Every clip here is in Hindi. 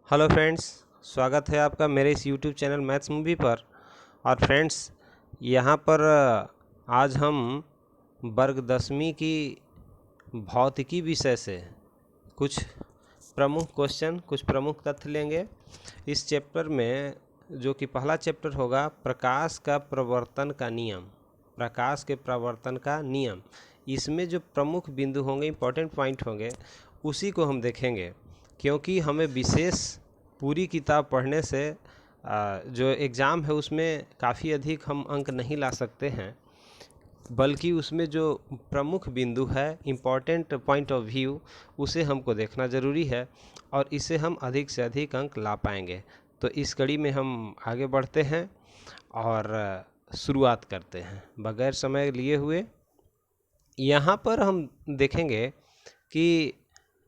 हेलो फ्रेंड्स, स्वागत है आपका मेरे इस यूट्यूब चैनल मैथ्स मूवी पर। और फ्रेंड्स, यहाँ पर आज हम वर्ग 10वीं की भौतिकी विषय से कुछ प्रमुख क्वेश्चन, कुछ प्रमुख तथ्य लेंगे। इस चैप्टर में जो कि पहला चैप्टर होगा प्रकाश का प्रवर्तन का नियम। प्रकाश के प्रवर्तन का नियम, इसमें जो प्रमुख बिंदु होंगे, इंपॉर्टेंट पॉइंट होंगे, उसी को हम देखेंगे। क्योंकि हमें विशेष पूरी किताब पढ़ने से जो एग्ज़ाम है उसमें काफ़ी अधिक हम अंक नहीं ला सकते हैं, बल्कि उसमें जो प्रमुख बिंदु है, इम्पॉर्टेंट पॉइंट ऑफ व्यू, उसे हमको देखना ज़रूरी है और इससे हम अधिक से अधिक अंक ला पाएंगे। तो इस कड़ी में हम आगे बढ़ते हैं और शुरुआत करते हैं बगैर समय लिए हुए। यहाँ पर हम देखेंगे कि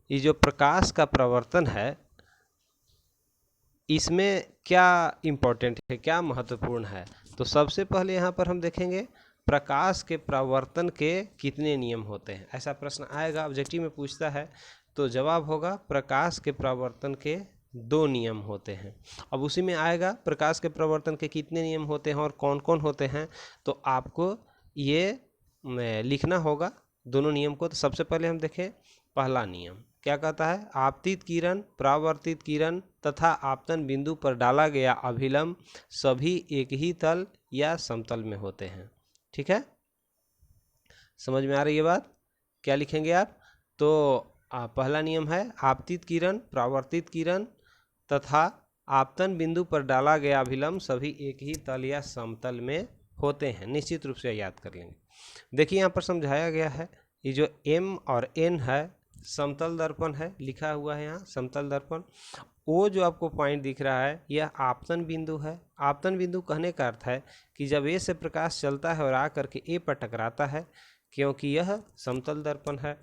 ये जो प्रकाश का प्रवर्तन है, इसमें क्या इम्पोर्टेंट है, क्या महत्वपूर्ण है। तो सबसे पहले यहाँ पर हम देखेंगे प्रकाश के प्रवर्तन के कितने नियम होते हैं। ऐसा प्रश्न आएगा, ऑब्जेक्टिव में पूछता है, तो जवाब होगा प्रकाश के प्रवर्तन के 2 नियम होते हैं। अब उसी में आएगा प्रकाश के प्रवर्तन के कितने नियम होते हैं और कौन कौन होते हैं, तो आपको ये लिखना होगा दोनों नियम को। तो सबसे पहले हम देखें पहला नियम क्या कहता है। आपतित किरण, परावर्तित किरण तथा आपतन बिंदु पर डाला गया अभिलंब सभी एक ही तल या समतल में होते हैं। ठीक है, समझ में आ रही है बात। क्या लिखेंगे आप, तो पहला नियम है आपतित किरण, परावर्तित किरण तथा आपतन बिंदु पर डाला गया अभिलंब सभी एक ही तल या समतल में होते हैं। निश्चित रूप से याद कर लेंगे। देखिए यहाँ पर समझाया गया है, ये जो M और N है समतल दर्पण है, लिखा हुआ है यहाँ समतल दर्पण। वो जो आपको पॉइंट दिख रहा है यह आपतन बिंदु है। आपतन बिंदु कहने का अर्थ है कि जब A से प्रकाश चलता है और आकर के A पर टकराता है, क्योंकि यह समतल दर्पण है,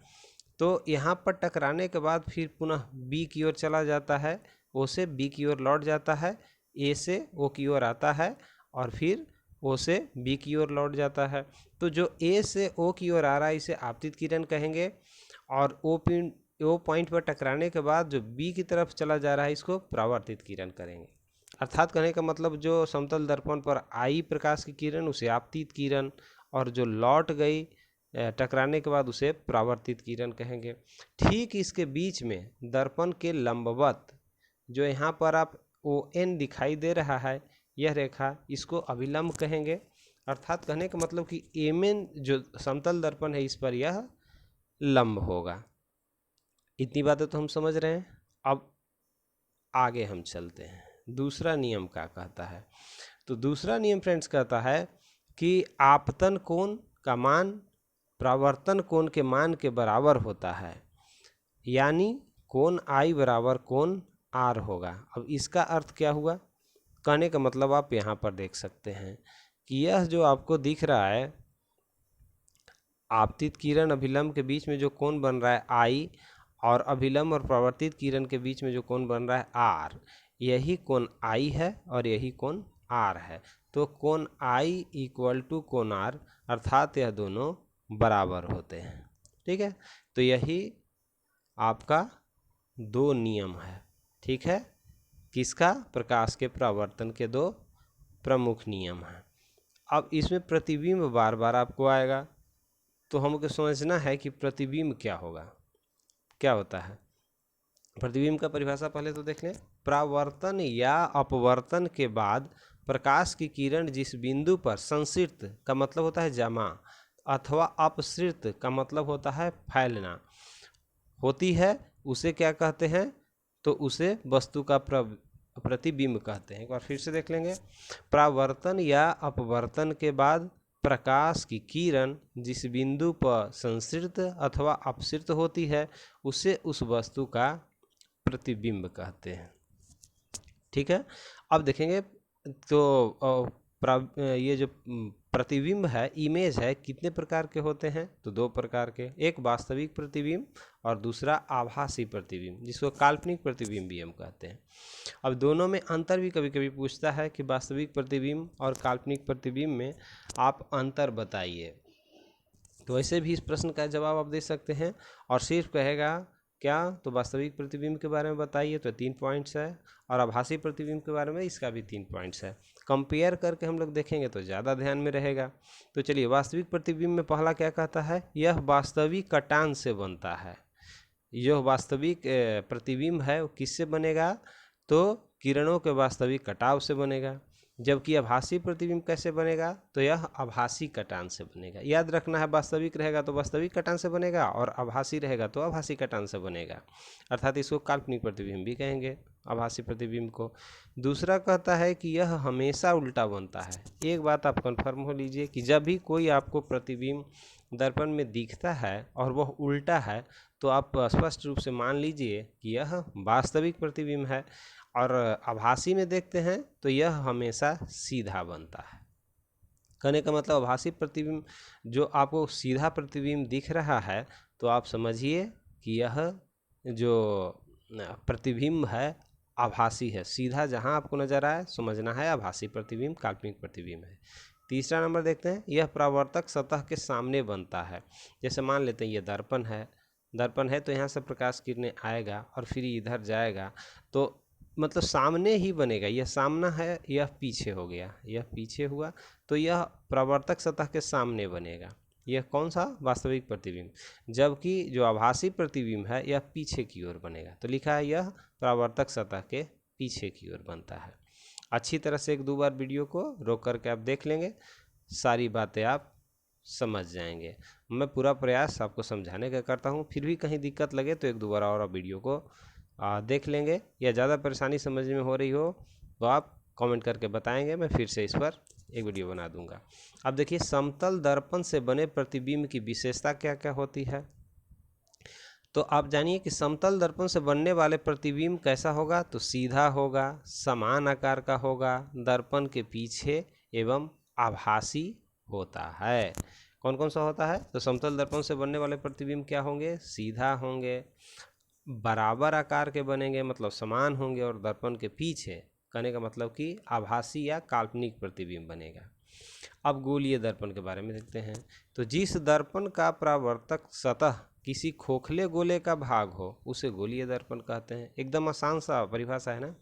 तो यहाँ पर टकराने के बाद फिर पुनः B की ओर चला जाता है, O से B की ओर लौट जाता है, A से O की ओर आता है और फिर O से B की ओर लौट जाता है। तो जो A से O की ओर आ रहा है इसे आपतित किरण कहेंगे, और O पॉइंट पर टकराने के बाद जो B की तरफ चला जा रहा है इसको परावर्तित किरण करेंगे। अर्थात कहने का मतलब जो समतल दर्पण पर आई प्रकाश की किरण उसे आपतित किरण, और जो लौट गई टकराने के बाद उसे परावर्तित किरण कहेंगे। ठीक इसके बीच में दर्पण के लंबवत जो यहाँ पर आप ON दिखाई दे रहा है, यह रेखा, इसको अभिलंब कहेंगे। अर्थात कहने का मतलब कि MN जो समतल दर्पण है इस पर यह लंब होगा। इतनी बातें तो हम समझ रहे हैं। अब आगे हम चलते हैं, दूसरा नियम क्या कहता है। तो दूसरा नियम फ्रेंड्स कहता है कि आपतन कोण का मान परावर्तन कोण के मान के बराबर होता है, यानी कोण I बराबर कोण R होगा। अब इसका अर्थ क्या हुआ, कहने का मतलब आप यहाँ पर देख सकते हैं कि यह जो आपको दिख रहा है आपतित किरण अभिलंब के बीच में जो कोण बन रहा है I, और अभिलंब और परावर्तित किरण के बीच में जो कोण बन रहा है R, यही कोण I है और यही कोण R है। तो कोण I इक्वल टू कोण R, अर्थात यह दोनों बराबर होते हैं। ठीक है, तो यही आपका 2 नियम है। ठीक है, किसका, प्रकाश के परावर्तन के 2 प्रमुख नियम हैं। अब इसमें प्रतिबिंब बार बार आपको आएगा, तो हमको समझना है कि प्रतिबिंब क्या होगा, क्या होता है। प्रतिबिंब का परिभाषा पहले तो देख लें। परावर्तन या अपवर्तन के बाद प्रकाश की किरण जिस बिंदु पर संसृत का मतलब होता है जमा, अथवा अपसृत का मतलब होता है फैलना, होती है, उसे क्या कहते हैं, तो उसे वस्तु का प्रतिबिंब कहते हैं। एक बार फिर से देख लेंगे। परावर्तन या अपवर्तन के बाद प्रकाश की किरण जिस बिंदु पर संसृत अथवा अपसृत होती है उसे उस वस्तु का प्रतिबिंब कहते हैं। ठीक है, अब देखेंगे तो ये जो प्रतिबिंब है, इमेज है, कितने प्रकार के होते हैं, तो 2 प्रकार के। एक वास्तविक प्रतिबिंब और दूसरा आभासी प्रतिबिंब, जिसको काल्पनिक प्रतिबिंब भी हम कहते हैं। अब दोनों में अंतर भी कभी कभी पूछता है कि वास्तविक प्रतिबिंब और काल्पनिक प्रतिबिंब में आप अंतर बताइए। तो ऐसे भी इस प्रश्न का जवाब आप दे सकते हैं, और सिर्फ कहेगा क्या, तो वास्तविक प्रतिबिंब के बारे में बताइए, तो 3 पॉइंट्स है, और आभासी प्रतिबिंब के बारे में इसका भी 3 पॉइंट्स है। कंपेयर करके हम लोग देखेंगे तो ज़्यादा ध्यान में रहेगा। तो चलिए, वास्तविक प्रतिबिंब में पहला क्या कहता है, यह वास्तविक कटान से बनता है। यह वास्तविक प्रतिबिंब है वो किससे बनेगा, तो किरणों के वास्तविक कटाव से बनेगा। जबकि आभासी प्रतिबिंब कैसे बनेगा, तो यह आभासी कटान से बनेगा। याद रखना है, वास्तविक रहेगा तो वास्तविक कटान से बनेगा, और आभासी रहेगा तो आभासी कटान से बनेगा। अर्थात इसको काल्पनिक प्रतिबिंब भी कहेंगे, आभासी प्रतिबिंब को। दूसरा कहता है कि यह हमेशा उल्टा बनता है। एक बात आप कंफर्म हो लीजिए कि जब भी कोई आपको प्रतिबिंब दर्पण में दिखता है और वह उल्टा है, तो आप स्पष्ट रूप से मान लीजिए कि यह वास्तविक प्रतिबिंब है। और आभासी में देखते हैं तो यह हमेशा सीधा बनता है। कहने का मतलब, आभासी प्रतिबिंब जो आपको सीधा प्रतिबिंब दिख रहा है, तो आप समझिए कि यह जो प्रतिबिंब है आभासी है। सीधा जहां आपको नजर आए समझना है आभासी प्रतिबिंब, काल्पनिक प्रतिबिंब है। तीसरा नंबर देखते हैं, यह परावर्तक सतह के सामने बनता है। जैसे मान लेते हैं ये दर्पण है, दर्पण है तो यहाँ से प्रकाश किरणें आएगा और फिर इधर जाएगा, तो मतलब सामने ही बनेगा। यह सामना है, यह पीछे हो गया, यह पीछे हुआ, तो यह परावर्तक सतह के सामने बनेगा। यह कौन सा, वास्तविक प्रतिबिंब। जबकि जो आभासी प्रतिबिंब है यह पीछे की ओर बनेगा। तो लिखा है यह परावर्तक सतह के पीछे की ओर बनता है। अच्छी तरह से 1-2 बार वीडियो को रोक करके आप देख लेंगे, सारी बातें आप समझ जाएंगे। मैं पूरा प्रयास आपको समझाने का करता हूँ, फिर भी कहीं दिक्कत लगे तो 1-2 बार और वीडियो को देख लेंगे, या ज़्यादा परेशानी समझने में हो रही हो तो आप कमेंट करके बताएंगे, मैं फिर से इस पर एक वीडियो बना दूंगा। अब देखिए, समतल दर्पण से बने प्रतिबिंब की विशेषता क्या क्या होती है। तो आप जानिए कि समतल दर्पण से बनने वाले प्रतिबिंब कैसा होगा, तो सीधा होगा, समान आकार का होगा, दर्पण के पीछे एवं आभासी होता है। कौन कौन सा होता है, तो समतल दर्पण से बनने वाले प्रतिबिंब क्या होंगे, सीधा होंगे, बराबर आकार के बनेंगे मतलब समान होंगे, और दर्पण के पीछे कहने का मतलब कि आभासी या काल्पनिक प्रतिबिंब बनेगा। अब गोलीय दर्पण के बारे में देखते हैं। तो जिस दर्पण का परावर्तक सतह किसी खोखले गोले का भाग हो उसे गोलीय दर्पण कहते हैं। एकदम आसान सा परिभाषा है ना।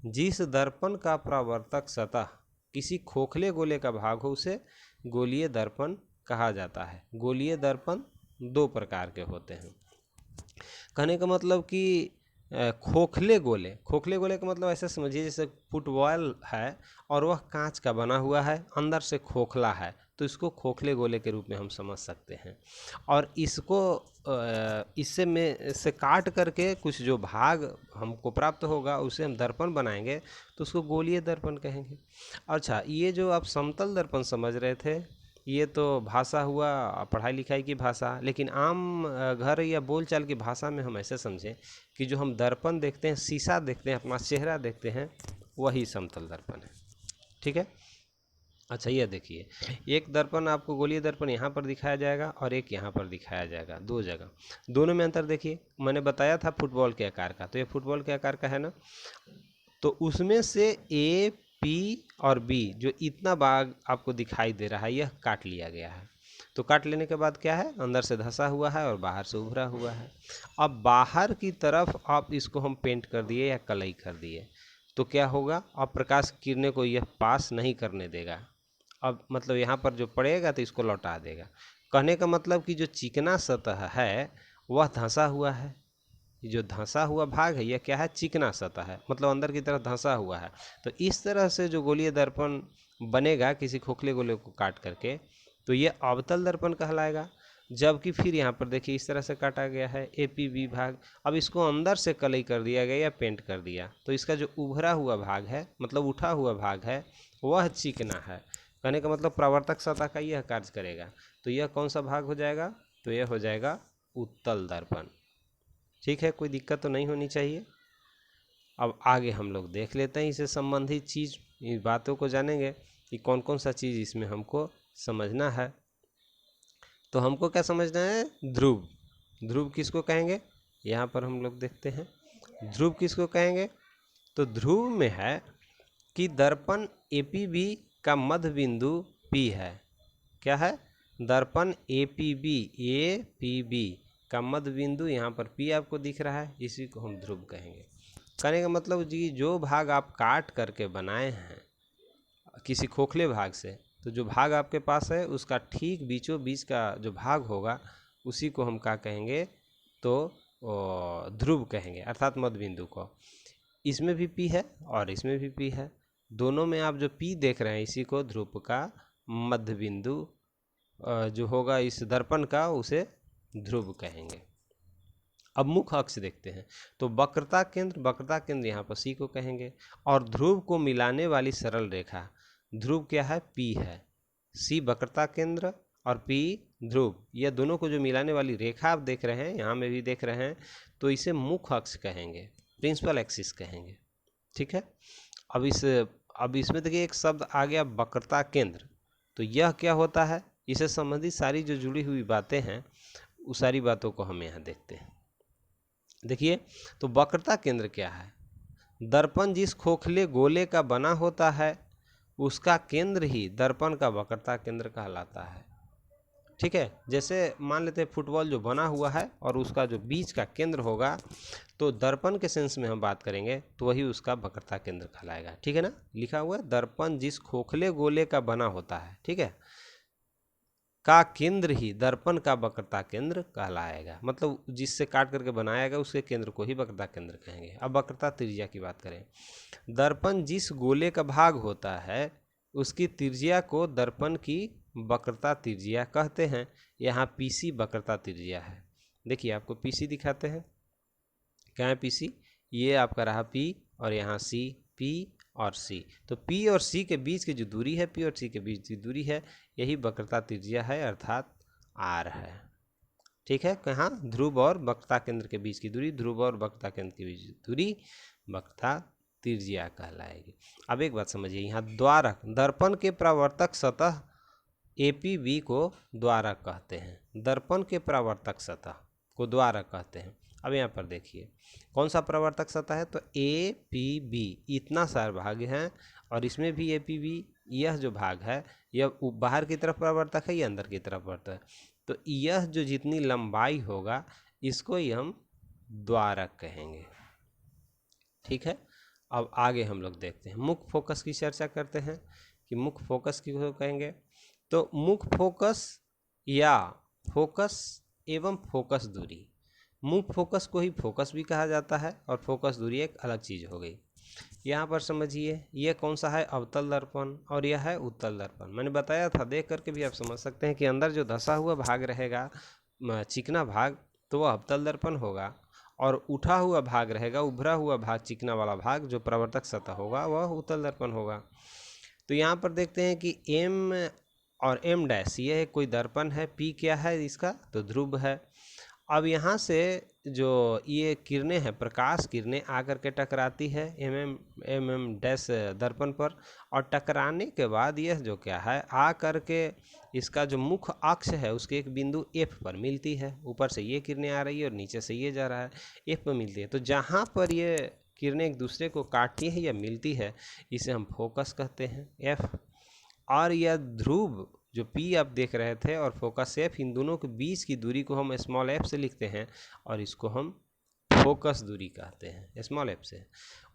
जिस दर्पण का परावर्तक सतह किसी खोखले गोले का भाग हो उसे गोलीय दर्पण कहा जाता है। गोलीय दर्पण 2 प्रकार के होते हैं। कहने का मतलब कि खोखले गोले का मतलब ऐसा समझिए जैसे फुटबॉल है और वह कांच का बना हुआ है, अंदर से खोखला है, तो इसको खोखले गोले के रूप में हम समझ सकते हैं। और इसको इससे काट करके कुछ जो भाग हमको प्राप्त होगा उसे हम दर्पण बनाएंगे, तो उसको गोलीय दर्पण कहेंगे। अच्छा, ये जो आप समतल दर्पण समझ रहे थे, ये तो भाषा हुआ, पढ़ाई लिखाई की भाषा, लेकिन आम घर या बोलचाल की भाषा में हम ऐसे समझें कि जो हम दर्पण देखते हैं, शीशा देखते हैं, अपना चेहरा देखते हैं, वही समतल दर्पण है। ठीक है। अच्छा, ये देखिए, एक दर्पण आपको गोलीय दर्पण यहाँ पर दिखाया जाएगा और एक यहाँ पर दिखाया जाएगा, 2 जगह। दोनों में अंतर देखिए, मैंने बताया था फुटबॉल के आकार का, तो ये फुटबॉल के आकार का है ना। तो उसमें से ए, पी और बी जो इतना भाग आपको दिखाई दे रहा है, यह काट लिया गया है। तो काट लेने के बाद क्या है, अंदर से धंसा हुआ है और बाहर से उभरा हुआ है। अब बाहर की तरफ आप इसको हम पेंट कर दिए या कलई कर दिए, तो क्या होगा, अब प्रकाश किरणें को यह पास नहीं करने देगा। अब मतलब यहाँ पर जो पड़ेगा तो इसको लौटा देगा। कहने का मतलब कि जो चिकना सतह है वह धंसा हुआ है, जो धंसा हुआ भाग है यह क्या है, चिकना सतह है, मतलब अंदर की तरफ धंसा हुआ है। तो इस तरह से जो गोलीय दर्पण बनेगा किसी खोखले गोले को काट करके, तो ये अवतल दर्पण कहलाएगा। जबकि फिर यहाँ पर देखिए इस तरह से काटा गया है APB भाग, अब इसको अंदर से कलई कर दिया गया या पेंट कर दिया, तो इसका जो उभरा हुआ भाग है मतलब उठा हुआ भाग है वह चिकना है। कहने का मतलब परावर्तक सतह का यह कार्य करेगा। तो यह कौन सा भाग हो जाएगा, तो यह हो जाएगा उत्तल दर्पण। ठीक है, कोई दिक्कत तो नहीं होनी चाहिए। अब आगे हम लोग देख लेते हैं इससे संबंधित चीज़, इन बातों को जानेंगे कि कौन कौन सा चीज़ इसमें हमको समझना है। तो हमको क्या समझना है, ध्रुव। ध्रुव किसको कहेंगे, यहाँ पर हम लोग देखते हैं ध्रुव किसको कहेंगे। तो ध्रुव में है कि दर्पण APB का मध्य बिंदु P है। क्या है, दर्पण APB का मध्य बिंदु यहाँ पर P आपको दिख रहा है, इसी को हम ध्रुव कहेंगे। कहने का मतलब जी जो भाग आप काट करके बनाए हैं किसी खोखले भाग से, तो जो भाग आपके पास है उसका ठीक बीचों बीच का जो भाग होगा उसी को हम क्या कहेंगे, तो ध्रुव कहेंगे, अर्थात मध्य बिंदु को। इसमें भी P है और इसमें भी P है, दोनों में आप जो P देख रहे हैं इसी को ध्रुव का मध्य बिंदु जो होगा इस दर्पण का, उसे ध्रुव कहेंगे। अब मुख्य अक्ष देखते हैं, तो वक्रता केंद्र यहाँ पर C को कहेंगे, और ध्रुव को मिलाने वाली सरल रेखा ध्रुव क्या है, P है। C वक्रता केंद्र और P ध्रुव, यह दोनों को जो मिलाने वाली रेखा आप देख रहे हैं, यहाँ में भी देख रहे हैं, तो इसे मुख्य अक्ष कहेंगे, प्रिंसिपल एक्सिस कहेंगे। ठीक है। अब इसमें देखिए एक शब्द आ गया वक्रता केंद्र, तो यह क्या होता है, इससे संबंधित सारी जो जुड़ी हुई बातें हैं उस सारी बातों को हम यहाँ देखते हैं। देखिए, तो वक्रता केंद्र क्या है, दर्पण जिस खोखले गोले का बना होता है उसका केंद्र ही दर्पण का वक्रता केंद्र कहलाता है। ठीक है, जैसे मान लेते हैं फुटबॉल जो बना हुआ है और उसका जो बीच का केंद्र होगा, तो दर्पण के सेंस में हम बात करेंगे तो वही उसका वक्रता केंद्र कहलाएगा। ठीक है ना, लिखा हुआ है दर्पण जिस खोखले गोले का बना होता है, ठीक है, का केंद्र ही दर्पण का वक्रता केंद्र कहलाएगा। मतलब जिससे काट करके बनाया गया उसके केंद्र को ही वक्रता केंद्र कहेंगे। अब वक्रता त्रिज्या की बात करें, दर्पण जिस गोले का भाग होता है उसकी त्रिज्या को दर्पण की वक्रता त्रिज्या कहते हैं। यहाँ PC वक्रता त्रिज्या है। देखिए आपको PC दिखाते हैं, क्या है PC, ये आपका रहा P और यहाँ C, P और C, तो P और C के बीच की जो दूरी है, P और C के बीच की दूरी है, यही वक्रता त्रिज्या है, अर्थात R है। ठीक है, कहाँ, ध्रुव और वक्रता केंद्र के बीच की दूरी, ध्रुव और वक्रता केंद्र के बीच की दूरी वक्रता त्रिज्या कहलाएगी। अब एक बात समझिए, यहाँ द्वारक, दर्पण के परावर्तक सतह APB को द्वारक कहते हैं। दर्पण के परावर्तक सतह को द्वारक कहते हैं। अब यहाँ पर देखिए कौन सा परावर्तक सतह है, तो APB, इतना सारा भाग है और इसमें भी APB, यह जो भाग है यह बाहर की तरफ परावर्तक है, यह अंदर की तरफ परावर्तक है, तो यह जो जितनी लंबाई होगा इसको ही हम द्वारक कहेंगे। ठीक है, अब आगे हम लोग देखते हैं, मुख्य फोकस की चर्चा करते हैं कि मुख्य फोकस किसको कहेंगे। तो मुख्य फोकस या फोकस एवं फोकस दूरी, मुख्य फोकस को ही फोकस भी कहा जाता है और फोकस दूरी एक अलग चीज़ हो गई। यहाँ पर समझिए ये कौन सा है, अवतल दर्पण, और यह है उत्तल दर्पण। मैंने बताया था, देख करके भी आप समझ सकते हैं कि अंदर जो धंसा हुआ भाग रहेगा, चिकना भाग, तो वह अवतल दर्पण होगा, और उठा हुआ भाग रहेगा, उभरा हुआ भाग, चिकना वाला भाग जो परावर्तक सतह होगा, वह उत्तल दर्पण होगा। तो यहाँ पर देखते हैं कि M और M' ये कोई दर्पण है, P क्या है इसका, तो ध्रुव है। अब यहाँ से जो ये किरणें हैं, प्रकाश किरणें आकर के टकराती है MM' दर्पण पर, और टकराने के बाद यह जो क्या है आ करके इसका जो मुख्य अक्ष है उसके एक बिंदु F पर मिलती है। ऊपर से ये किरणें आ रही है और नीचे से ये जा रहा है, F पर मिलती है। तो जहाँ पर ये किरणें एक दूसरे को काटती है या मिलती है, इसे हम फोकस कहते हैं, F। और यह ध्रुव जो P आप देख रहे थे और फोकस F, इन दोनों के बीच की दूरी को हम स्मॉल f से लिखते हैं और इसको हम फोकस दूरी कहते हैं, स्मॉल f से।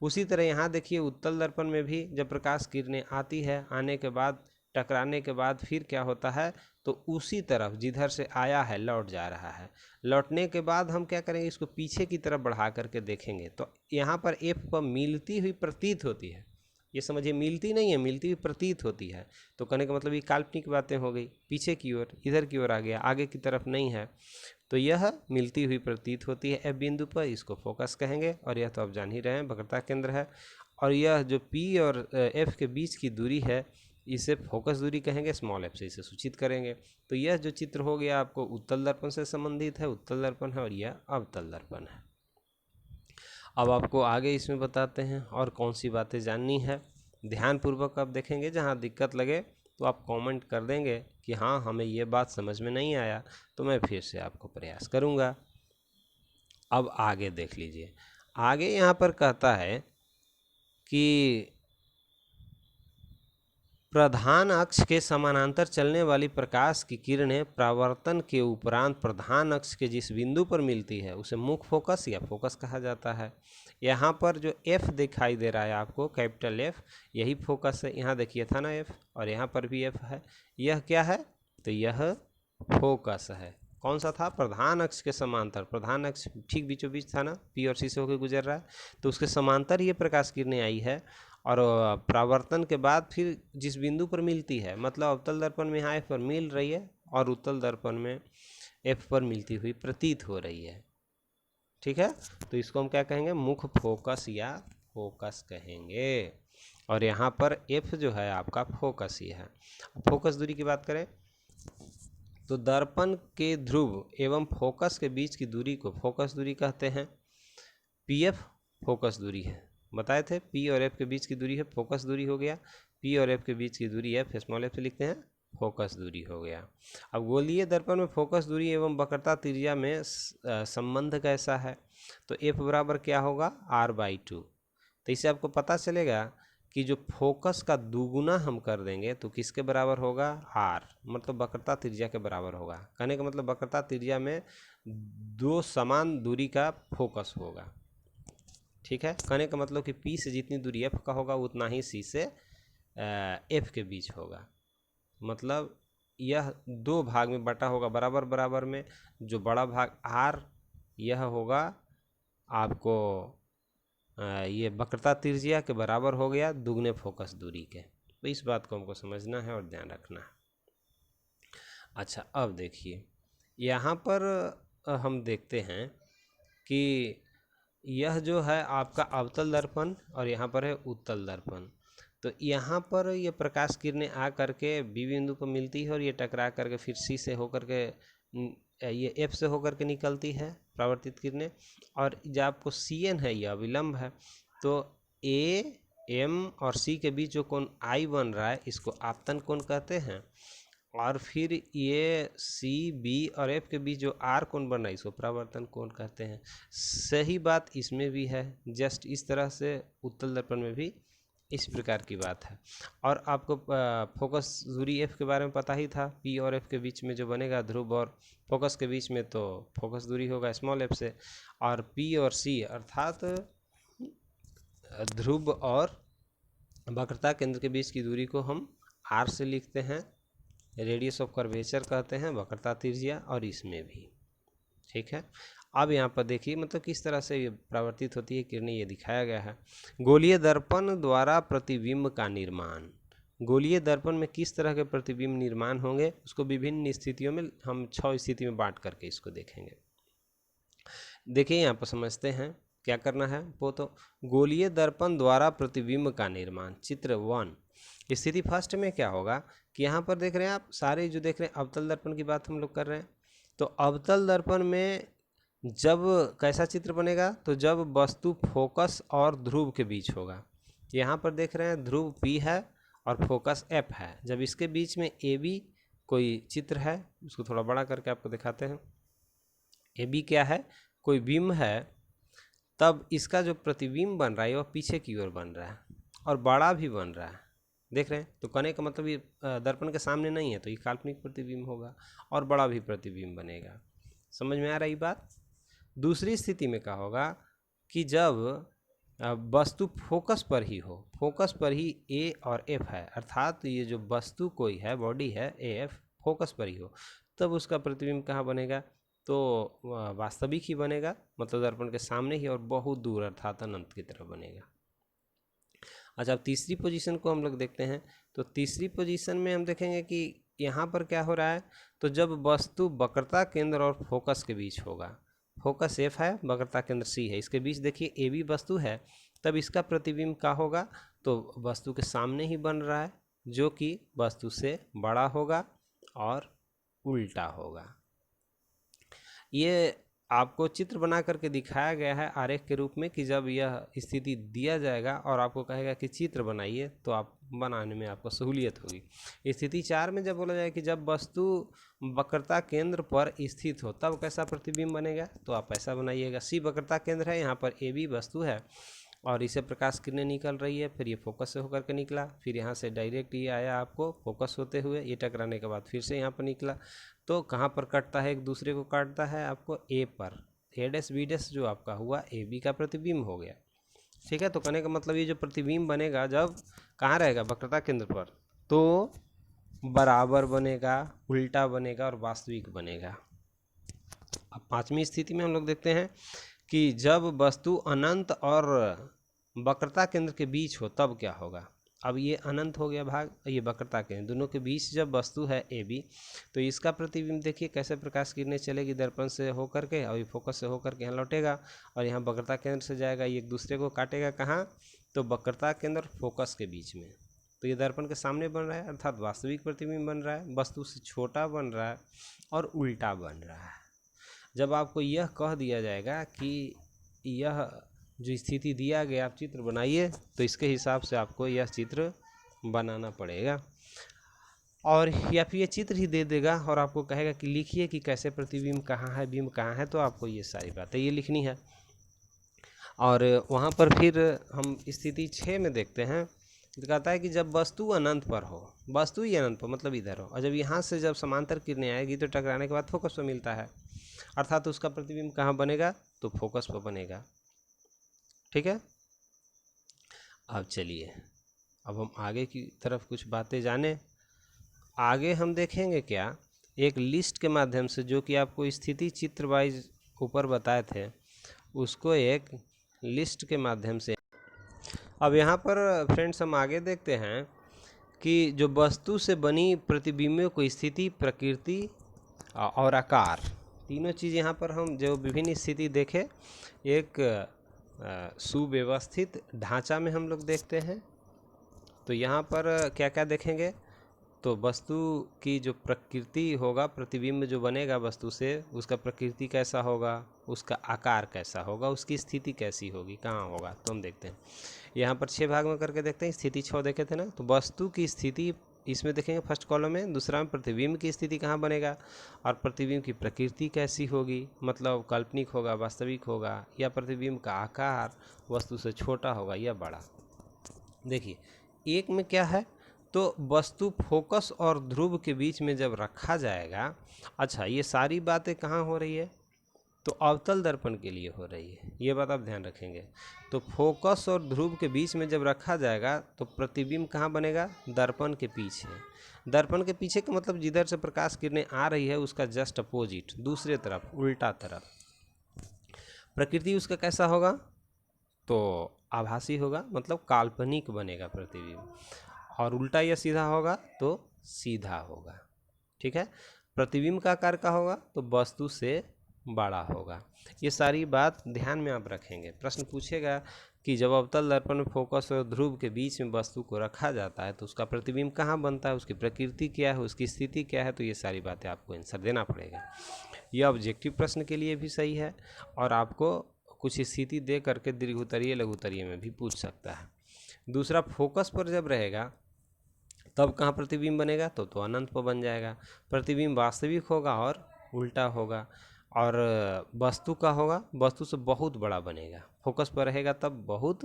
उसी तरह यहाँ देखिए उत्तल दर्पण में भी जब प्रकाश किरणें आती है, आने के बाद टकराने के बाद फिर क्या होता है, तो उसी तरफ जिधर से आया है लौट जा रहा है। लौटने के बाद हम क्या करेंगे, इसको पीछे की तरफ बढ़ा करके देखेंगे तो यहाँ पर F पर मिलती हुई प्रतीत होती है। ये समझिए, मिलती नहीं है, मिलती हुई प्रतीत होती है। तो कहने का मतलब ये काल्पनिक बातें हो गई, पीछे की ओर, इधर की ओर आ गया, आगे की तरफ नहीं है, तो यह मिलती हुई प्रतीत होती है F बिंदु पर, इसको फोकस कहेंगे। और यह तो आप जान ही रहे हैं वक्रता केंद्र है। और यह जो P और F के बीच की दूरी है इसे फोकस दूरी कहेंगे, स्मॉल f से इसे सूचित करेंगे। तो यह जो चित्र हो गया आपको उत्तल दर्पण से संबंधित है, उत्तल दर्पण है, और यह अवतल दर्पण है। अब आपको आगे इसमें बताते हैं और कौन सी बातें जाननी है, ध्यानपूर्वक आप देखेंगे, जहाँ दिक्कत लगे तो आप कमेंट कर देंगे कि हाँ हमें ये बात समझ में नहीं आया, तो मैं फिर से आपको प्रयास करूँगा। अब आगे देख लीजिए, आगे यहाँ पर कहता है कि प्रधान अक्ष के समानांतर चलने वाली प्रकाश की किरणें परावर्तन के उपरांत प्रधान अक्ष के जिस बिंदु पर मिलती है उसे मुख्य फोकस या फोकस कहा जाता है। यहाँ पर जो F दिखाई दे रहा है आपको, कैपिटल F, यही फोकस है। यहाँ देखिए था ना F, और यहाँ पर भी F है। यह क्या है? तो यह फोकस है। कौन सा था? प्रधान अक्ष के समांतर। प्रधान अक्ष ठीक बीचों बीच था ना, P और C से होकर गुजर रहा है, तो उसके समांतर ये प्रकाश किरणें आई है और परावर्तन के बाद फिर जिस बिंदु पर मिलती है, मतलब अवतल दर्पण में यहाँ F पर मिल रही है और उत्तल दर्पण में F पर मिलती हुई प्रतीत हो रही है। ठीक है, तो इसको हम क्या कहेंगे? मुख्य फोकस या फोकस कहेंगे। और यहाँ पर F जो है आपका फोकस ही है। फोकस दूरी की बात करें तो दर्पण के ध्रुव एवं फोकस के बीच की दूरी को फोकस दूरी कहते हैं। PF फोकस दूरी है, बताए थे। P और F के बीच की दूरी है फोकस दूरी हो गया। P और F के बीच की दूरी F, स्मॉल f से लिखते हैं, फोकस दूरी हो गया। अब गोलीय दर्पण में फोकस दूरी एवं वक्रता त्रिज्या में संबंध कैसा है? तो F बराबर क्या होगा? R/2। तो इससे आपको पता चलेगा कि जो फोकस का दुगुना हम कर देंगे तो किसके बराबर होगा? R, मतलब वक्रता त्रिज्या के बराबर होगा। कहने का मतलब वक्रता त्रिज्या में दो समान दूरी का फोकस होगा। ठीक है, कहने का मतलब कि P से जितनी दूरी F का होगा उतना ही C से F के बीच होगा। मतलब यह दो भाग में बटा होगा बराबर बराबर में। जो बड़ा भाग R यह होगा आपको ये वक्रता त्रिज्या के बराबर हो गया दुगने फोकस दूरी के। तो इस बात को हमको समझना है और ध्यान रखना है। अच्छा, अब देखिए यहाँ पर हम देखते हैं कि यह जो है आपका अवतल दर्पण और यहाँ पर है उत्तल दर्पण। तो यहाँ पर ये प्रकाश किरणें आ करके बी बिंदु पर मिलती है और ये टकरा करके फिर सी से होकर के ये एफ से होकर के निकलती है परावर्तित किरणें। और जब आपको CN है यह अविलंब है, तो AM और C के बीच जो कोण I बन रहा है इसको आपतन कोण कहते हैं। और फिर ये CB और F के बीच जो R कोण बन रहा है इसको परावर्तन कोण कहते हैं। सही बात इसमें भी है, जस्ट इस तरह से उत्तल दर्पण में भी इस प्रकार की बात है। और आपको फोकस दूरी F के बारे में पता ही था, P और F के बीच में जो बनेगा ध्रुव और फोकस के बीच में, तो फोकस दूरी होगा स्मॉल f से। और P और C अर्थात ध्रुव और वक्रता केंद्र के बीच की दूरी को हम R से लिखते हैं, रेडियस ऑफ कर्वेचर कहते हैं, वक्रता त्रिज्या, और इसमें भी। ठीक है, अब यहाँ पर देखिए मतलब किस तरह से ये परावर्तित होती है किरणें, ये दिखाया गया है। गोलीय दर्पण द्वारा प्रतिबिंब का निर्माण। गोलीय दर्पण में किस तरह के प्रतिबिंब निर्माण होंगे उसको विभिन्न स्थितियों में हम 6 स्थिति में बांट करके इसको देखेंगे। देखिए यहाँ पर समझते हैं क्या करना है वो। तो गोलीय दर्पण द्वारा प्रतिबिंब का निर्माण, चित्र 1। स्थिति फर्स्ट में क्या होगा कि यहाँ पर देख रहे हैं आप सारे जो देख रहे हैं अवतल दर्पण की बात हम लोग कर रहे हैं। तो अवतल दर्पण में जब कैसा चित्र बनेगा, तो जब वस्तु फोकस और ध्रुव के बीच होगा। यहाँ पर देख रहे हैं ध्रुव P है और फोकस F है। जब इसके बीच में AB कोई चित्र है, उसको थोड़ा बड़ा करके आपको दिखाते हैं। AB क्या है? कोई बिंब है, तब इसका जो प्रतिबिंब बन रहा है वह पीछे की ओर बन रहा है और बड़ा भी बन रहा है। देख रहे हैं, तो कहने का मतलब ये दर्पण के सामने नहीं है, तो ये काल्पनिक प्रतिबिंब होगा और बड़ा भी प्रतिबिंब बनेगा। समझ में आ रही बात? दूसरी स्थिति में क्या होगा कि जब वस्तु फोकस पर ही हो, फोकस पर ही A और F है, अर्थात ये जो वस्तु कोई है, बॉडी है AF, फोकस पर ही हो, तब उसका प्रतिबिंब कहाँ बनेगा? तो वास्तविक ही बनेगा, मतलब दर्पण के सामने ही और बहुत दूर अर्थात अनंत की तरफ बनेगा। अच्छा, अब तीसरी पोजीशन को हम लोग देखते हैं। तो तीसरी पोजीशन में हम देखेंगे कि यहाँ पर क्या हो रहा है, तो जब वस्तु वक्रता केंद्र और फोकस के बीच होगा। फोकस F है, वक्रता केंद्र C है, इसके बीच देखिए AB वस्तु है, तब इसका प्रतिबिंब क्या होगा? तो वस्तु के सामने ही बन रहा है, जो कि वस्तु से बड़ा होगा और उल्टा होगा। ये आपको चित्र बना करके दिखाया गया है आरेख के रूप में कि जब यह स्थिति दिया जाएगा और आपको कहेगा कि चित्र बनाइए, तो आप बनाने में आपको सहूलियत होगी। स्थिति 4 में जब बोला जाए कि जब वस्तु वक्रता केंद्र पर स्थित हो तब कैसा प्रतिबिंब बनेगा, तो आप ऐसा बनाइएगा। C वक्रता केंद्र है, यहाँ पर AB वस्तु है और इसे प्रकाश किरणें निकल रही है, फिर ये फोकस से होकर के निकला, फिर यहाँ से डायरेक्ट ये आया आपको फोकस होते हुए, ये टकराने के बाद फिर से यहाँ पर निकला। तो कहाँ पर कटता है, एक दूसरे को काटता है आपको ए पर, ए डैश बी डैश जो आपका हुआ ए बी का प्रतिबिंब हो गया। ठीक है, तो कहने का मतलब ये जो प्रतिबिंब बनेगा जब कहाँ रहेगा, वक्रता केंद्र पर, तो बराबर बनेगा, उल्टा बनेगा और वास्तविक बनेगा। अब पांचवी स्थिति में हम लोग देखते हैं कि जब वस्तु अनंत और वक्रता केंद्र के बीच हो तब क्या होगा। अब ये अनंत हो गया भाग, ये वक्रता केंद्र, दोनों के बीच जब वस्तु है ए बी, तो इसका प्रतिबिंब देखिए कैसे प्रकाश किरणें चलेगी दर्पण से होकर के, और ये फोकस से होकर के यहाँ लौटेगा और यहाँ वक्रता केंद्र से जाएगा, ये एक दूसरे को काटेगा कहाँ, तो वक्रता केंद्र और फोकस के बीच में। तो ये दर्पण के सामने बन रहा है, अर्थात वास्तविक प्रतिबिंब बन रहा है, वस्तु से छोटा बन रहा है और उल्टा बन रहा है। जब आपको यह कह दिया जाएगा कि यह जो स्थिति दिया गया आप चित्र बनाइए, तो इसके हिसाब से आपको यह चित्र बनाना पड़ेगा, और या फिर ये चित्र ही दे देगा और आपको कहेगा कि लिखिए कि कैसे प्रतिबिंब कहाँ है, बिंब कहाँ है, तो आपको ये सारी बातें ये लिखनी है। और वहाँ पर फिर हम स्थिति 6 में देखते हैं, तो कहता है कि जब वस्तु अनंत पर हो, वस्तु ही अनंत पर मतलब इधर हो, और जब यहाँ से जब समांतर किरणें आएगी तो टकराने के बाद फोकस पर मिलता है, अर्थात उसका प्रतिबिंब कहाँ बनेगा, तो फोकस पर बनेगा। ठीक है, अब चलिए अब हम आगे की तरफ कुछ बातें जानें। आगे हम देखेंगे क्या, एक लिस्ट के माध्यम से, जो कि आपको स्थिति चित्र वाइज ऊपर बताए थे, उसको एक लिस्ट के माध्यम से। अब यहाँ पर फ्रेंड्स हम आगे देखते हैं कि जो वस्तु से बनी प्रतिबिंबों को स्थिति, प्रकृति और आकार, तीनों चीज़ यहाँ पर हम जो विभिन्न स्थिति देखे, एक सुव्यवस्थित ढांचा में हम लोग देखते हैं। तो यहाँ पर क्या क्या देखेंगे, तो वस्तु की जो प्रकृति होगा, प्रतिबिंब जो बनेगा वस्तु से, उसका प्रकृति कैसा होगा, उसका आकार कैसा होगा, उसकी स्थिति कैसी होगी, कहाँ होगा, तो हम देखते हैं। यहाँ पर 6 भाग में करके देखते हैं। स्थिति 6 देखे थे ना, तो वस्तु की स्थिति इसमें देखेंगे फर्स्ट कॉलम में, दूसरा में प्रतिबिंब की स्थिति कहाँ बनेगा, और प्रतिबिंब की प्रकृति कैसी होगी, मतलब काल्पनिक होगा, वास्तविक होगा, या प्रतिबिंब का आकार वस्तु से छोटा होगा या बड़ा। देखिए एक में क्या है, तो वस्तु फोकस और ध्रुव के बीच में जब रखा जाएगा, अच्छा ये सारी बातें कहाँ हो रही है, तो अवतल दर्पण के लिए हो रही है, ये बात आप ध्यान रखेंगे। तो फोकस और ध्रुव के बीच में जब रखा जाएगा तो प्रतिबिंब कहाँ बनेगा, दर्पण के पीछे। दर्पण के पीछे का मतलब जिधर से प्रकाश किरणें आ रही है उसका जस्ट अपोजिट, दूसरे तरफ, उल्टा तरफ। प्रकृति उसका कैसा होगा, तो आभासी होगा, मतलब काल्पनिक बनेगा प्रतिबिंब, और उल्टा या सीधा होगा तो सीधा होगा। ठीक है, प्रतिबिंब का आकार का होगा, तो वस्तु से बड़ा होगा। ये सारी बात ध्यान में आप रखेंगे। प्रश्न पूछेगा कि जब अवतल दर्पण में फोकस और ध्रुव के बीच में वस्तु को रखा जाता है तो उसका प्रतिबिंब कहाँ बनता है, उसकी प्रकृति क्या है, उसकी स्थिति क्या है, तो ये सारी बातें आपको आंसर देना पड़ेगा। ये ऑब्जेक्टिव प्रश्न के लिए भी सही है, और आपको कुछ स्थिति दे करके दीर्घोत्तरीय लघुत्तरीय में भी पूछ सकता है। दूसरा, फोकस पर जब रहेगा तब कहाँ प्रतिबिंब बनेगा, तो अनंत पर बन जाएगा। प्रतिबिंब वास्तविक होगा और उल्टा होगा, और वस्तु का होगा, वस्तु से बहुत बड़ा बनेगा। फोकस पर रहेगा तब बहुत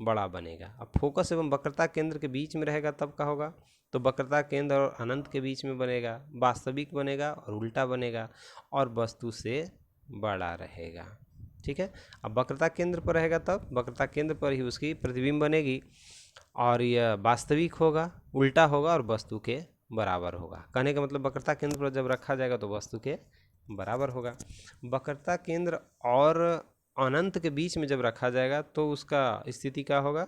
बड़ा बनेगा। अब फोकस एवं वक्रता केंद्र के बीच में रहेगा तब का होगा, तो वक्रता केंद्र और अनंत के बीच में बनेगा, वास्तविक बनेगा और उल्टा बनेगा, और वस्तु से बड़ा रहेगा। ठीक है, अब वक्रता केंद्र पर रहेगा तब वक्रता केंद्र पर ही उसकी प्रतिबिंब बनेगी, और यह वास्तविक होगा, उल्टा होगा और वस्तु के बराबर होगा। कहने का मतलब वक्रता केंद्र पर जब रखा जाएगा तो वस्तु के बराबर होगा। वक्रता केंद्र और अनंत के बीच में जब रखा जाएगा तो उसका स्थिति क्या होगा,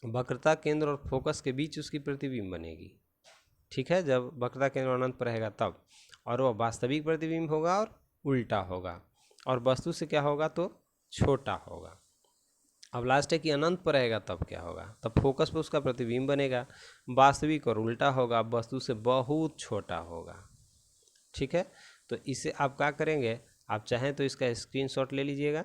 वक्रता केंद्र और फोकस के बीच उसकी प्रतिबिंब बनेगी। ठीक है, जब वक्रता केंद्र अनंत पर रहेगा तब, और वह वास्तविक प्रतिबिंब होगा और उल्टा होगा, और वस्तु से क्या होगा, तो छोटा होगा। अब लास्ट है कि अनंत पर रहेगा तब क्या होगा, तब फोकस पर उसका प्रतिबिंब बनेगा, वास्तविक और उल्टा होगा, वस्तु से बहुत छोटा होगा। ठीक है, तो इसे आप क्या करेंगे, आप चाहें तो इसका स्क्रीनशॉट ले लीजिएगा,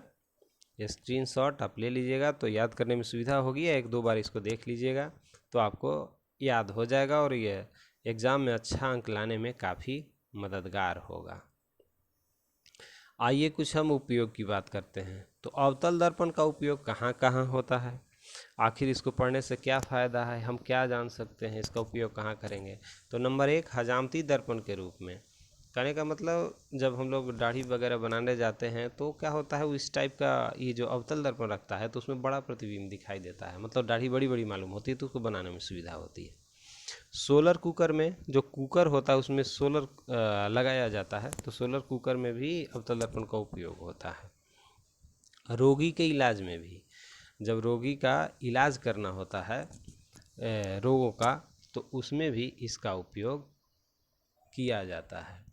स्क्रीनशॉट आप ले लीजिएगा तो याद करने में सुविधा होगी, एक दो बार इसको देख लीजिएगा तो आपको याद हो जाएगा, और ये एग्ज़ाम में अच्छा अंक लाने में काफ़ी मददगार होगा। आइए कुछ हम उपयोग की बात करते हैं। तो अवतल दर्पण का उपयोग कहाँ कहाँ होता है, आखिर इसको पढ़ने से क्या फ़ायदा है, हम क्या जान सकते हैं, इसका उपयोग कहाँ करेंगे। तो नंबर 1, हजामती दर्पण के रूप में। कहने का मतलब जब हम लोग दाढ़ी वगैरह बनाने जाते हैं तो क्या होता है, इस टाइप का ये जो अवतल दर्पण रखता है तो उसमें बड़ा प्रतिबिंब दिखाई देता है, मतलब दाढ़ी बड़ी बड़ी मालूम होती है, तो उसको बनाने में सुविधा होती है। सोलर कुकर में जो कुकर होता है उसमें सोलर लगाया जाता है, तो सोलर कुकर में भी अवतल दर्पण का उपयोग होता है। रोगी के इलाज में भी, जब रोगी का इलाज करना होता है रोगों का, तो उसमें भी इसका उपयोग किया जाता है।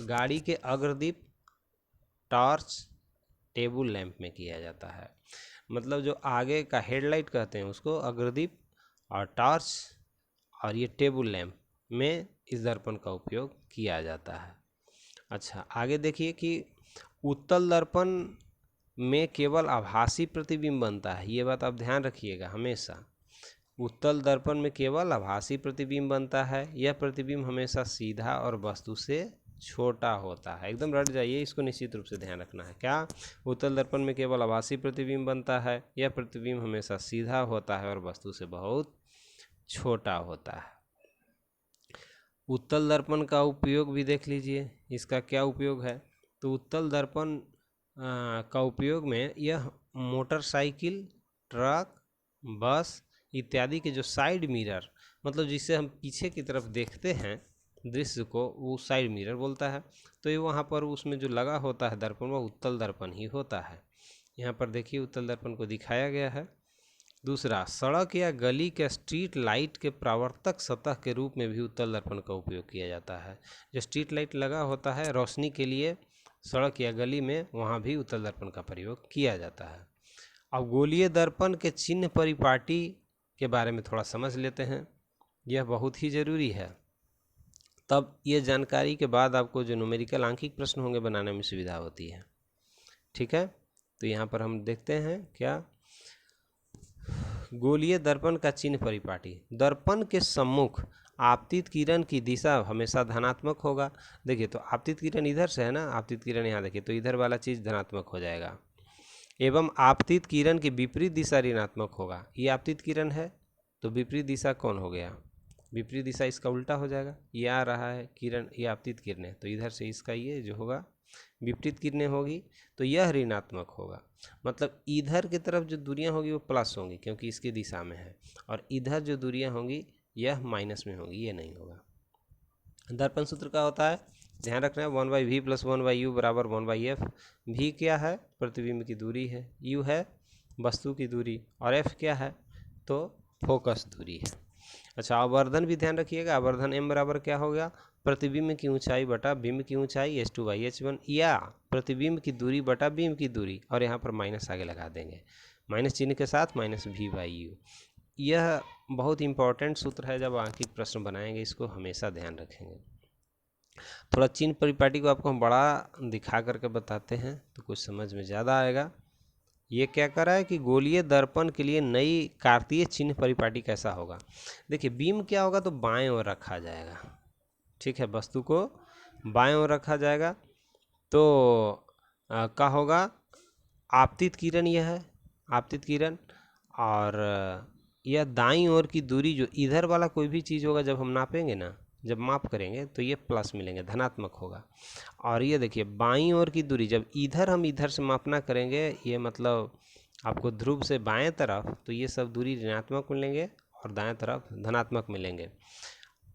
गाड़ी के अग्रदीप, टॉर्च, टेबल लैंप में किया जाता है। मतलब जो आगे का हेडलाइट कहते हैं उसको अग्रदीप और टॉर्च और ये टेबल लैंप में इस दर्पण का उपयोग किया जाता है। अच्छा, आगे देखिए कि उत्तल दर्पण में केवल आभासी प्रतिबिंब बनता है, ये बात आप ध्यान रखिएगा हमेशा। उत्तल दर्पण में केवल आभासी प्रतिबिंब बनता है, यह प्रतिबिंब हमेशा सीधा और वस्तु से छोटा होता है। एकदम रट जाइए, इसको निश्चित रूप से ध्यान रखना है। क्या? उत्तल दर्पण में केवल आभासी प्रतिबिंब बनता है, यह प्रतिबिंब हमेशा सीधा होता है और वस्तु से बहुत छोटा होता है। उत्तल दर्पण का उपयोग भी देख लीजिए, इसका क्या उपयोग है। तो उत्तल दर्पण का उपयोग में यह मोटरसाइकिल, ट्रक, बस इत्यादि के जो साइड मिरर, मतलब जिससे हम पीछे की तरफ देखते हैं दृश्य को, वो साइड मिरर बोलता है। तो ये वहाँ पर उसमें जो लगा होता है दर्पण, वह उत्तल दर्पण ही होता है। यहाँ पर देखिए उत्तल दर्पण को दिखाया गया है। दूसरा, सड़क या गली के स्ट्रीट लाइट के परावर्तक सतह के रूप में भी उत्तल दर्पण का उपयोग किया जाता है। जो स्ट्रीट लाइट लगा होता है रोशनी के लिए सड़क या गली में, वहाँ भी उत्तल दर्पण का प्रयोग किया जाता है। अब गोलीय दर्पण के चिन्ह परिपाटी के बारे में थोड़ा समझ लेते हैं, यह बहुत ही ज़रूरी है। तब ये जानकारी के बाद आपको जो न्यूमेरिकल आंकिक प्रश्न होंगे बनाने में सुविधा होती है। ठीक है, तो यहाँ पर हम देखते हैं क्या, गोलीय दर्पण का चिन्ह परिपाटी। दर्पण के सम्मुख आपतित किरण की दिशा हमेशा धनात्मक होगा। देखिए, तो आपतित किरण इधर से है ना, आपतित किरण यहाँ देखिए, तो इधर वाला चीज़ धनात्मक हो जाएगा। एवं आपतित किरण की विपरीत दिशा ऋणात्मक होगा। ये आपतित किरण है तो विपरीत दिशा कौन हो गया, विपरीत दिशा इसका उल्टा हो जाएगा। ये आ रहा है किरण, ये आपतित किरणें, तो इधर से इसका ये जो होगा विपरीत किरणें होगी, तो यह ऋणात्मक होगा। मतलब इधर की तरफ जो दूरियां होगी वो प्लस होंगी क्योंकि इसकी दिशा में है, और इधर जो दूरियां होंगी यह माइनस में होगी, ये नहीं होगा। दर्पण सूत्र का होता है, ध्यान रखना है, 1/v + 1/u बराबर 1/f। v क्या है, प्रतिबिंब की दूरी है, u है वस्तु की दूरी, और f क्या है, तो फोकस दूरी है। अच्छा, आवर्धन भी ध्यान रखिएगा, आवर्धन m बराबर क्या हो गया, प्रतिबिंब की ऊंचाई बटा बिंब की ऊंचाई h2/h1, या प्रतिबिंब की दूरी बटा बिंब की दूरी, और यहाँ पर माइनस आगे लगा देंगे, माइनस चिन्ह के साथ -v/u। यह बहुत इंपॉर्टेंट सूत्र है, जब आंकिक प्रश्न बनाएंगे इसको हमेशा ध्यान रखेंगे। थोड़ा चिन्ह परिपाटी को आपको हम बड़ा दिखा करके बताते हैं तो कुछ समझ में ज़्यादा आएगा। ये क्या कर रहा है कि गोलीय दर्पण के लिए नई कार्तीय चिन्ह परिपाटी कैसा होगा। देखिए, बीम क्या होगा, तो बाएं ओर रखा जाएगा। ठीक है, वस्तु को बाएं ओर रखा जाएगा, तो क्या होगा, आपतित किरण यह है, आपतित किरण, और यह दाईं ओर की दूरी, जो इधर वाला कोई भी चीज़ होगा जब हम नापेंगे ना, जब माप करेंगे तो ये प्लस मिलेंगे, धनात्मक होगा। और ये देखिए बाईं ओर की दूरी, जब इधर हम इधर से मापना करेंगे, ये मतलब आपको ध्रुव से बाएं तरफ, तो ये सब दूरी ऋणात्मक मिलेंगे और दाएं तरफ धनात्मक मिलेंगे।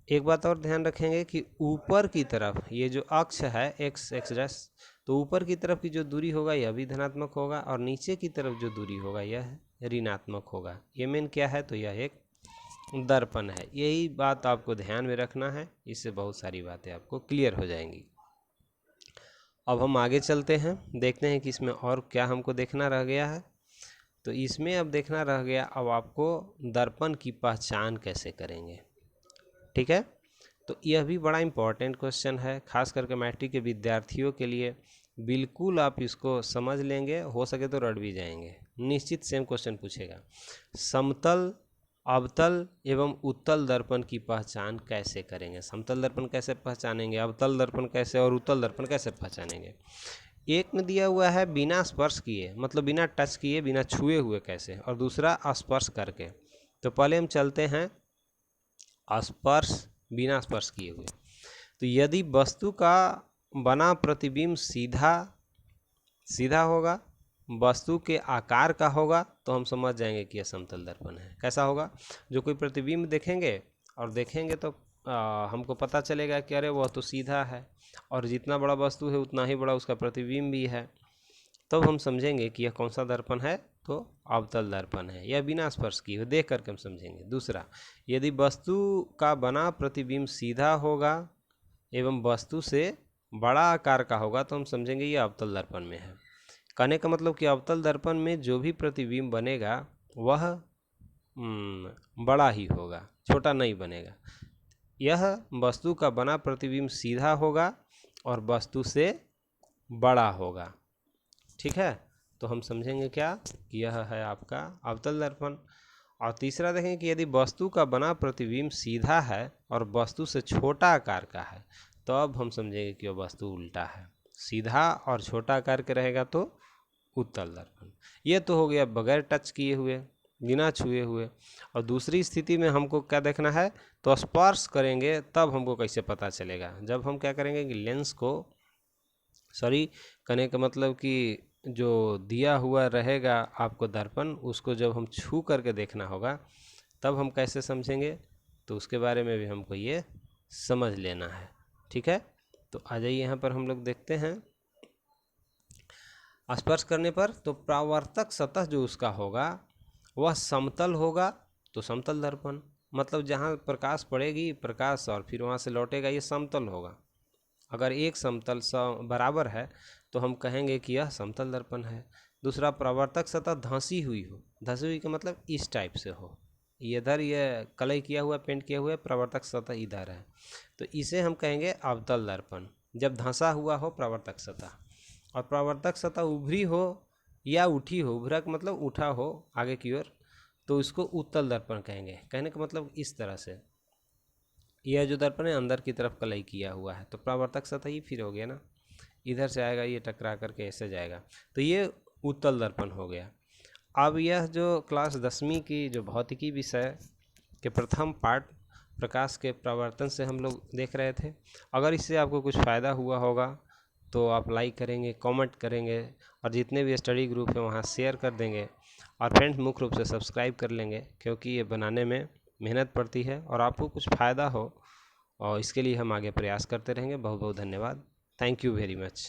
एक बात और ध्यान रखेंगे कि ऊपर की तरफ ये जो अक्ष है x डैश, तो ऊपर की तरफ की जो दूरी होगा यह भी धनात्मक होगा, और नीचे की तरफ जो दूरी होगा यह ऋणात्मक होगा। ये मेन क्या है, तो यह एक दर्पण है। यही बात आपको ध्यान में रखना है, इससे बहुत सारी बातें आपको क्लियर हो जाएंगी। अब हम आगे चलते हैं, देखते हैं कि इसमें और क्या हमको देखना रह गया है। तो इसमें अब देखना रह गया, अब आपको दर्पण की पहचान कैसे करेंगे। ठीक है, तो यह भी बड़ा इम्पोर्टेंट क्वेश्चन है, खास करके मैट्रिक के विद्यार्थियों के लिए। बिल्कुल आप इसको समझ लेंगे, हो सके तो रट भी जाएंगे, निश्चित सेम क्वेश्चन पूछेगा। समतल, अवतल एवं उत्तल दर्पण की पहचान कैसे करेंगे। समतल दर्पण कैसे पहचानेंगे, अवतल दर्पण कैसे, और उत्तल दर्पण कैसे पहचानेंगे। एक में दिया हुआ है बिना स्पर्श किए, मतलब बिना टच किए, बिना छुए हुए कैसे, और दूसरा स्पर्श करके। तो पहले हम चलते हैं स्पर्श, बिना स्पर्श किए हुए। तो यदि वस्तु का बना प्रतिबिंब सीधा सीधा होगा, वस्तु के आकार का होगा, तो हम समझ जाएंगे कि यह समतल दर्पण है। कैसा होगा? जो कोई प्रतिबिंब देखेंगे और देखेंगे तो हमको पता चलेगा कि अरे वह तो सीधा है, और जितना बड़ा वस्तु है उतना ही बड़ा उसका प्रतिबिंब भी है। तब हम समझेंगे कि यह कौन सा दर्पण है, तो अवतल दर्पण है। यह बिना स्पर्श किए हुए देख करके हम समझेंगे। दूसरा, यदि वस्तु का बना प्रतिबिंब सीधा होगा एवं वस्तु से बड़ा आकार का होगा, तो हम समझेंगे यह अवतल दर्पण में है। कहने का मतलब कि अवतल दर्पण में जो भी प्रतिबिंब बनेगा वह बड़ा ही होगा, छोटा नहीं बनेगा। यह वस्तु का बना प्रतिबिंब सीधा होगा और वस्तु से बड़ा होगा। ठीक है, तो हम समझेंगे क्या कि यह है आपका अवतल दर्पण। और तीसरा देखेंगे कि यदि वस्तु का बना प्रतिबिंब सीधा है और वस्तु से छोटा आकार का है, तो अब हम समझेंगे कि वह वस्तु उल्टा है। सीधा और छोटा आकार के रहेगा तो उत्तल दर्पण। ये तो हो गया बगैर टच किए हुए, बिना छुए हुए। और दूसरी स्थिति में हमको क्या देखना है, तो स्पर्श करेंगे तब हमको कैसे पता चलेगा। जब हम क्या करेंगे कि लेंस को, सॉरी कहने का मतलब कि जो दिया हुआ रहेगा आपको दर्पण, उसको जब हम छू करके देखना होगा, तब हम कैसे समझेंगे, तो उसके बारे में भी हमको ये समझ लेना है। ठीक है, तो आ जाइए यहाँ पर हम लोग देखते हैं। स्पर्श करने पर तो परावर्तक सतह जो उसका होगा वह समतल होगा, तो समतल दर्पण, मतलब जहाँ प्रकाश पड़ेगी प्रकाश और फिर वहाँ से लौटेगा, ये समतल होगा। अगर एक समतल बराबर है तो हम कहेंगे कि यह समतल दर्पण है। दूसरा, परावर्तक सतह धंसी हुई हो, धंसी हुई का मतलब इस टाइप से हो, इधर ये कलई किया हुआ, पेंट किया हुआ है, परावर्तक सतह इधर है, तो इसे हम कहेंगे अवतल दर्पण। जब धंसा हुआ हो परावर्तक सतह, और परावर्तक सतह उभरी हो या उठी हो, उभरा का मतलब उठा हो आगे की ओर, तो इसको उत्तल दर्पण कहेंगे। कहने का मतलब इस तरह से, यह जो दर्पण है अंदर की तरफ कलई किया हुआ है, तो परावर्तक सतह ही फिर हो गया ना, इधर से आएगा, ये टकरा करके ऐसे जाएगा, तो ये उत्तल दर्पण हो गया। अब यह जो क्लास 10वीं की जो भौतिकी विषय के प्रथम पार्ट प्रकाश के परावर्तन से हम लोग देख रहे थे, अगर इससे आपको कुछ फ़ायदा हुआ होगा तो आप लाइक करेंगे, कमेंट करेंगे, और जितने भी स्टडी ग्रुप हैं वहाँ शेयर कर देंगे, और फ्रेंड्स मुख्य रूप से सब्सक्राइब कर लेंगे, क्योंकि ये बनाने में मेहनत पड़ती है और आपको कुछ फ़ायदा हो, और इसके लिए हम आगे प्रयास करते रहेंगे। बहुत बहुत धन्यवाद। Thank you very much.